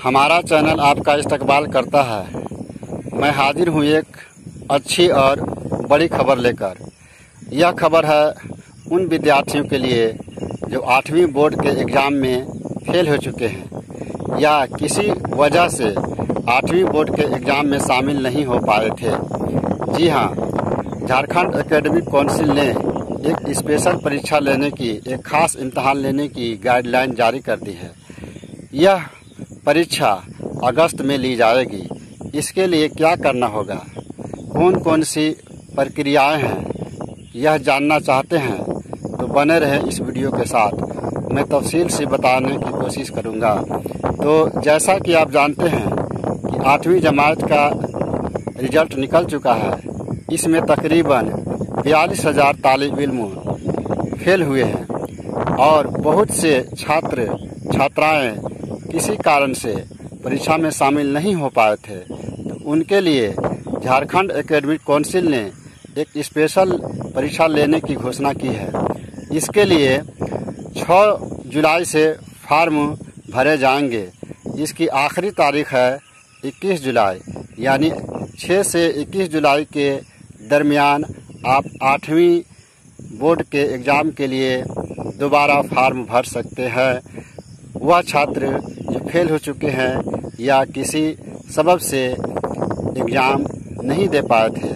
हमारा चैनल आपका इस्तकबाल करता है। मैं हाजिर हूँ एक अच्छी और बड़ी खबर लेकर। यह खबर है उन विद्यार्थियों के लिए जो 8वीं बोर्ड के एग्ज़ाम में फेल हो चुके हैं या किसी वजह से 8वीं बोर्ड के एग्ज़ाम में शामिल नहीं हो पाए थे। जी हाँ, झारखंड एकेडमिक काउंसिल ने एक स्पेशल परीक्षा लेने की, एक खास इम्तहान लेने की गाइडलाइन जारी कर दी है। यह परीक्षा अगस्त में ली जाएगी। इसके लिए क्या करना होगा, कौन कौन सी प्रक्रियाएं हैं, यह जानना चाहते हैं तो बने रहें इस वीडियो के साथ। मैं तफसील से बताने की कोशिश करूंगा। तो जैसा कि आप जानते हैं कि 8वीं जमात का रिजल्ट निकल चुका है। इसमें तकरीबन 42,000 तालिब इल्म फेल हुए हैं और बहुत से छात्र छात्राएं किसी कारण से परीक्षा में शामिल नहीं हो पाए थे। तो उनके लिए झारखंड एकेडमिक काउंसिल ने एक स्पेशल परीक्षा लेने की घोषणा की है। इसके लिए 6 जुलाई से फॉर्म भरे जाएंगे। इसकी आखिरी तारीख है 21 जुलाई, यानी 6 से 21 जुलाई के दरमियान आप 8वीं बोर्ड के एग्ज़ाम के लिए दोबारा फॉर्म भर सकते हैं। वह छात्र जो फेल हो चुके हैं या किसी सबब से एग्ज़ाम नहीं दे पाए थे।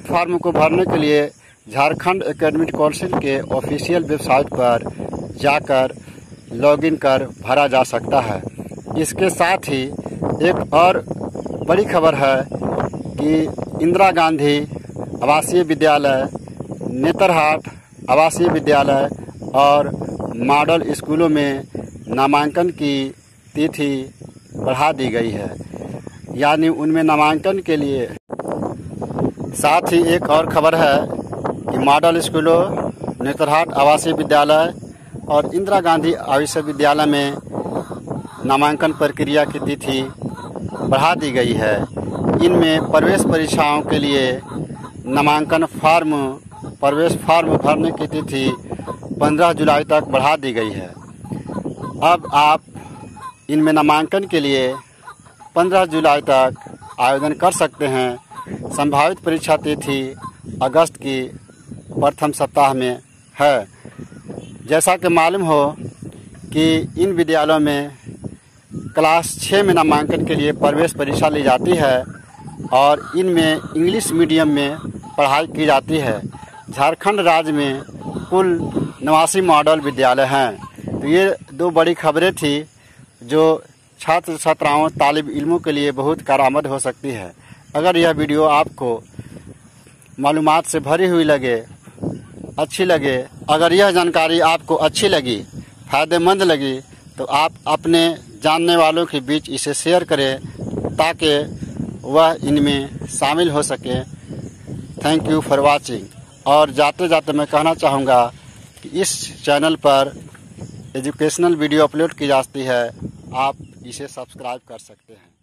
फॉर्म को भरने के लिए झारखंड एकेडमिक काउंसिल के ऑफिशियल वेबसाइट पर जाकर लॉगिन कर भरा जा सकता है। इसके साथ ही एक और बड़ी खबर है कि इंदिरा गांधी आवासीय विद्यालय, नेतरहाट आवासीय विद्यालय और मॉडल स्कूलों में नामांकन की तिथि बढ़ा दी गई है। यानी उनमें नामांकन के लिए। साथ ही एक और खबर है कि मॉडल स्कूलों, नेतरहाट आवासीय विद्यालय और इंदिरा गांधी आवासीय विद्यालय में नामांकन प्रक्रिया की तिथि बढ़ा दी गई है। इनमें प्रवेश परीक्षाओं के लिए नामांकन प्रवेश फॉर्म भरने की तिथि 15 जुलाई तक बढ़ा दी गई है। अब आप इनमें नामांकन के लिए 15 जुलाई तक आवेदन कर सकते हैं। संभावित परीक्षा तिथि अगस्त की प्रथम सप्ताह में है। जैसा कि मालूम हो कि इन विद्यालयों में क्लास 6 में नामांकन के लिए प्रवेश परीक्षा ली जाती है और इनमें इंग्लिश मीडियम में पढ़ाई की जाती है। झारखंड राज्य में कुल 89 मॉडल विद्यालय हैं। तो ये 2 बड़ी खबरें थी जो छात्र छात्राओं तालिब इल्मों के लिए बहुत कारआमद हो सकती है। अगर यह वीडियो आपको मालूमात से भरी हुई लगे, अच्छी लगे, अगर यह जानकारी आपको अच्छी लगी, फ़ायदेमंद लगी, तो आप अपने जानने वालों के बीच इसे शेयर करें ताकि वह इनमें शामिल हो सके। Thank you for watching. और जाते जाते मैं कहना चाहूँगा कि इस चैनल पर एजुकेशनल वीडियो अपलोड की जाती है, आप इसे सब्सक्राइब कर सकते हैं।